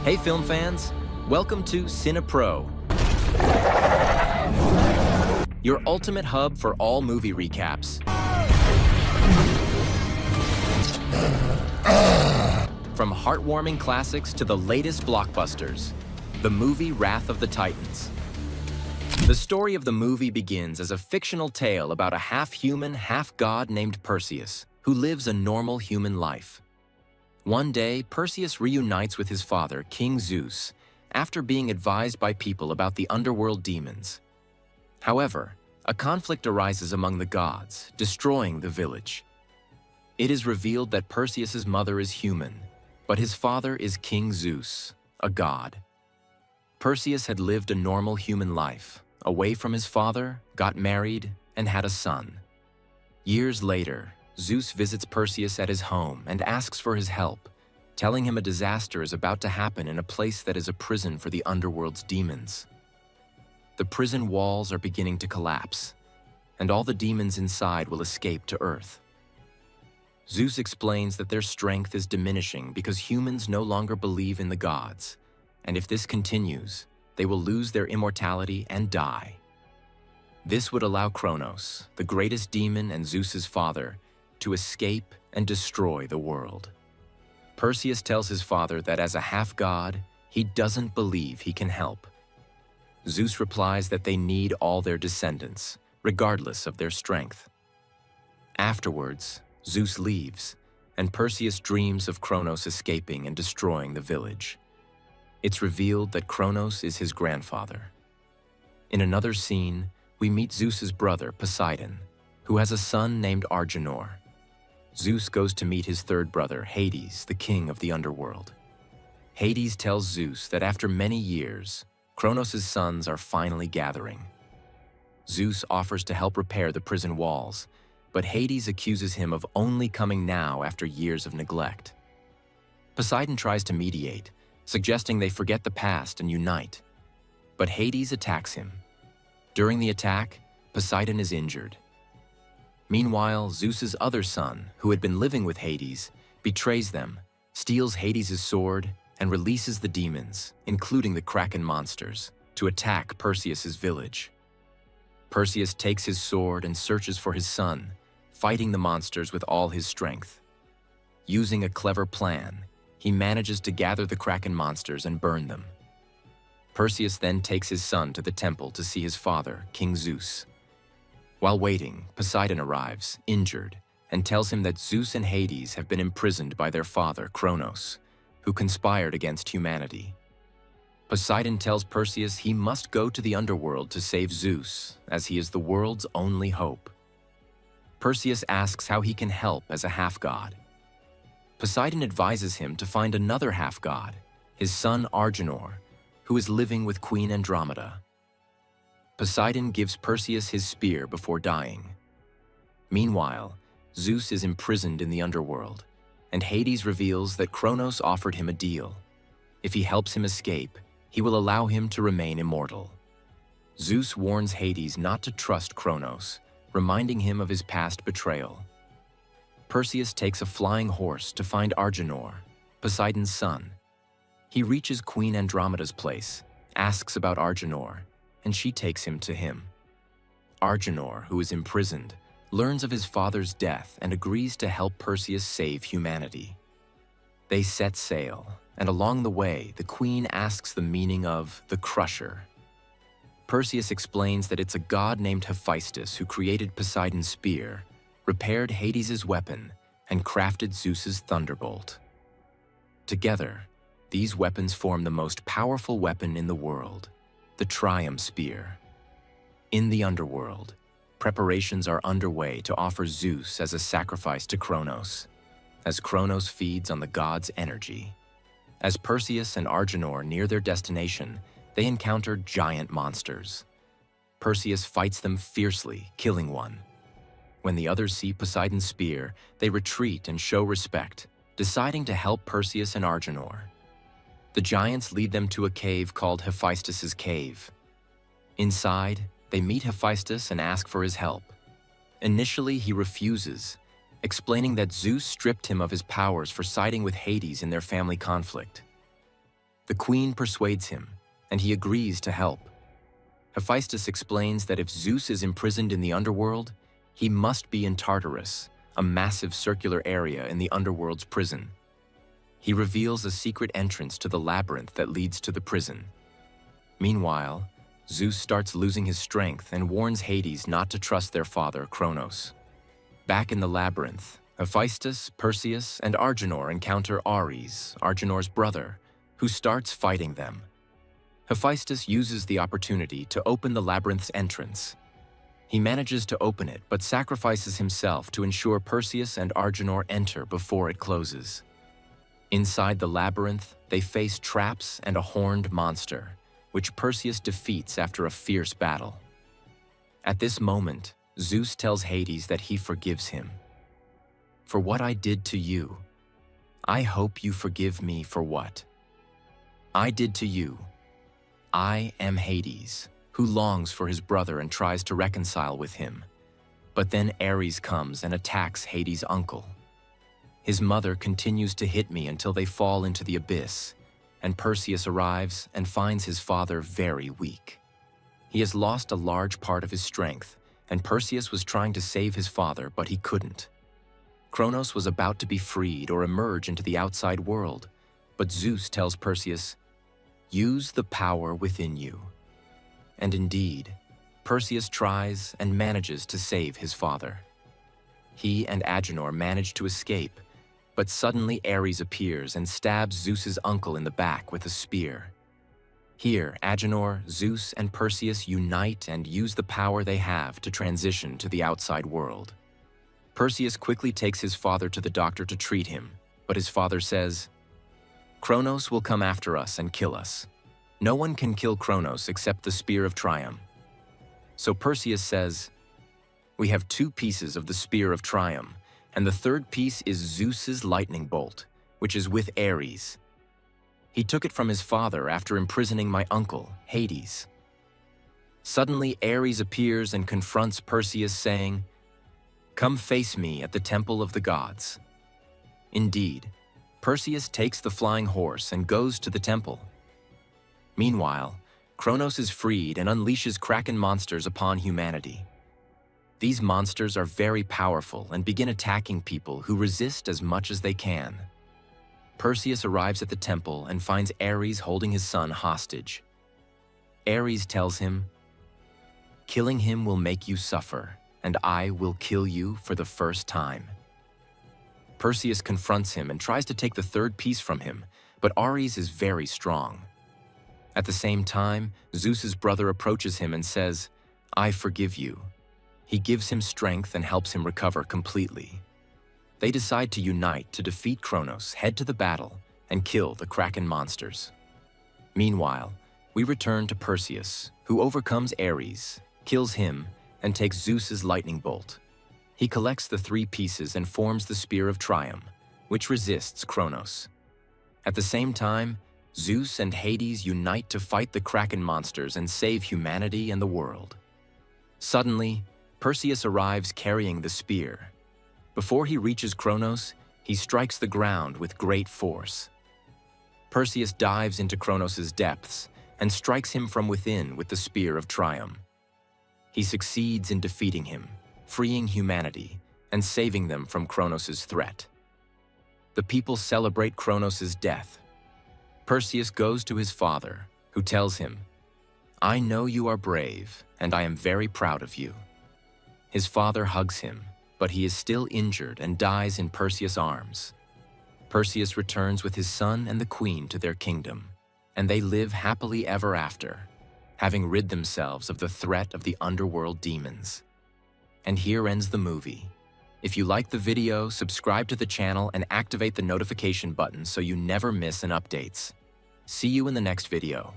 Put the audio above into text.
Hey film fans, welcome to CinePro, your ultimate hub for all movie recaps. From heartwarming classics to the latest blockbusters, the movie Wrath of the Titans. The story of the movie begins as a fictional tale about a half-human, half-god named Perseus, who lives a normal human life. One day, Perseus reunites with his father, King Zeus, after being advised by people about the underworld demons. However, a conflict arises among the gods, destroying the village. It is revealed that Perseus's mother is human, but his father is King Zeus, a god. Perseus had lived a normal human life, away from his father, got married, and had a son. Years later, Zeus visits Perseus at his home and asks for his help, telling him a disaster is about to happen in a place that is a prison for the underworld's demons. The prison walls are beginning to collapse, and all the demons inside will escape to Earth. Zeus explains that their strength is diminishing because humans no longer believe in the gods, and if this continues, they will lose their immortality and die. This would allow Kronos, the greatest demon and Zeus's father, to escape and destroy the world. Perseus tells his father that as a half-god, he doesn't believe he can help. Zeus replies that they need all their descendants, regardless of their strength. Afterwards, Zeus leaves, and Perseus dreams of Kronos escaping and destroying the village. It's revealed that Kronos is his grandfather. In another scene, we meet Zeus's brother, Poseidon, who has a son named Argonor. Zeus goes to meet his third brother, Hades, the king of the underworld. Hades tells Zeus that after many years, Kronos' sons are finally gathering. Zeus offers to help repair the prison walls, but Hades accuses him of only coming now after years of neglect. Poseidon tries to mediate, suggesting they forget the past and unite. But Hades attacks him. During the attack, Poseidon is injured. Meanwhile, Zeus's other son, who had been living with Hades, betrays them, steals Hades' sword, and releases the demons, including the Kraken monsters, to attack Perseus' village. Perseus takes his sword and searches for his son, fighting the monsters with all his strength. Using a clever plan, he manages to gather the Kraken monsters and burn them. Perseus then takes his son to the temple to see his father, King Zeus. While waiting, Poseidon arrives, injured, and tells him that Zeus and Hades have been imprisoned by their father, Kronos, who conspired against humanity. Poseidon tells Perseus he must go to the underworld to save Zeus, as he is the world's only hope. Perseus asks how he can help as a half-god. Poseidon advises him to find another half-god, his son Argonor, who is living with Queen Andromeda. Poseidon gives Perseus his spear before dying. Meanwhile, Zeus is imprisoned in the underworld, and Hades reveals that Kronos offered him a deal. If he helps him escape, he will allow him to remain immortal. Zeus warns Hades not to trust Kronos, reminding him of his past betrayal. Perseus takes a flying horse to find Argonor, Poseidon's son. He reaches Queen Andromeda's place, asks about Argonor, and she takes him to him. Argonor, who is imprisoned, learns of his father's death and agrees to help Perseus save humanity. They set sail, and along the way, the queen asks the meaning of the Crusher. Perseus explains that it's a god named Hephaestus who created Poseidon's spear, repaired Hades' weapon, and crafted Zeus's thunderbolt. Together, these weapons form the most powerful weapon in the world, the Triumph Spear. In the underworld, preparations are underway to offer Zeus as a sacrifice to Kronos, as Kronos feeds on the god's energy. As Perseus and Argonor near their destination, they encounter giant monsters. Perseus fights them fiercely, killing one. When the others see Poseidon's spear, they retreat and show respect, deciding to help Perseus and Argonor. The giants lead them to a cave called Hephaestus' Cave. Inside, they meet Hephaestus and ask for his help. Initially, he refuses, explaining that Zeus stripped him of his powers for siding with Hades in their family conflict. The queen persuades him, and he agrees to help. Hephaestus explains that if Zeus is imprisoned in the underworld, he must be in Tartarus, a massive circular area in the underworld's prison. He reveals a secret entrance to the labyrinth that leads to the prison. Meanwhile, Zeus starts losing his strength and warns Hades not to trust their father, Kronos. Back in the labyrinth, Hephaestus, Perseus, and Argonor encounter Ares, Argonor's brother, who starts fighting them. Hephaestus uses the opportunity to open the labyrinth's entrance. He manages to open it, but sacrifices himself to ensure Perseus and Argonor enter before it closes. Inside the labyrinth, they face traps and a horned monster, which Perseus defeats after a fierce battle. At this moment, Zeus tells Hades that he forgives him. "For what I did to you, I hope you forgive me for what I did to you. I am Hades, who longs for his brother and tries to reconcile with him. But then Ares comes and attacks Hades' uncle. His mother continues to hit me until they fall into the abyss, and Perseus arrives and finds his father very weak. He has lost a large part of his strength, and Perseus was trying to save his father, but he couldn't. Kronos was about to be freed or emerge into the outside world, but Zeus tells Perseus, 'Use the power within you.' And indeed, Perseus tries and manages to save his father. He and Agenor manage to escape, but suddenly Ares appears and stabs Zeus's uncle in the back with a spear. Here, Agenor, Zeus, and Perseus unite and use the power they have to transition to the outside world. Perseus quickly takes his father to the doctor to treat him, but his father says, 'Kronos will come after us and kill us. No one can kill Kronos except the Spear of Triumph.' So Perseus says, 'We have 2 pieces of the Spear of Triumph, and the third piece is Zeus's lightning bolt, which is with Ares. He took it from his father after imprisoning my uncle, Hades.' Suddenly Ares appears and confronts Perseus, saying, 'Come face me at the temple of the gods.' Indeed, Perseus takes the flying horse and goes to the temple. Meanwhile, Kronos is freed and unleashes kraken monsters upon humanity. These monsters are very powerful and begin attacking people who resist as much as they can. Perseus arrives at the temple and finds Ares holding his son hostage. Ares tells him, 'Killing him will make you suffer, and I will kill you for the first time.' Perseus confronts him and tries to take the third piece from him, but Ares is very strong. At the same time, Zeus's brother approaches him and says, 'I forgive you.' He gives him strength and helps him recover completely. They decide to unite to defeat Kronos, head to the battle, and kill the kraken monsters. Meanwhile, we return to Perseus, who overcomes Ares, kills him, and takes Zeus's lightning bolt. He collects the 3 pieces and forms the Spear of Triumph, which resists Kronos. At the same time, Zeus and Hades unite to fight the kraken monsters and save humanity and the world. Suddenly, Perseus arrives carrying the spear. Before he reaches Kronos, he strikes the ground with great force. Perseus dives into Kronos' depths and strikes him from within with the Spear of Triumph. He succeeds in defeating him, freeing humanity, and saving them from Kronos' threat. The people celebrate Kronos' death. Perseus goes to his father, who tells him, "I know you are brave, and I am very proud of you." His father hugs him, but he is still injured and dies in Perseus' arms. Perseus returns with his son and the queen to their kingdom, and they live happily ever after, having rid themselves of the threat of the underworld demons. And here ends the movie. If you like the video, subscribe to the channel and activate the notification button so you never miss an updates. See you in the next video.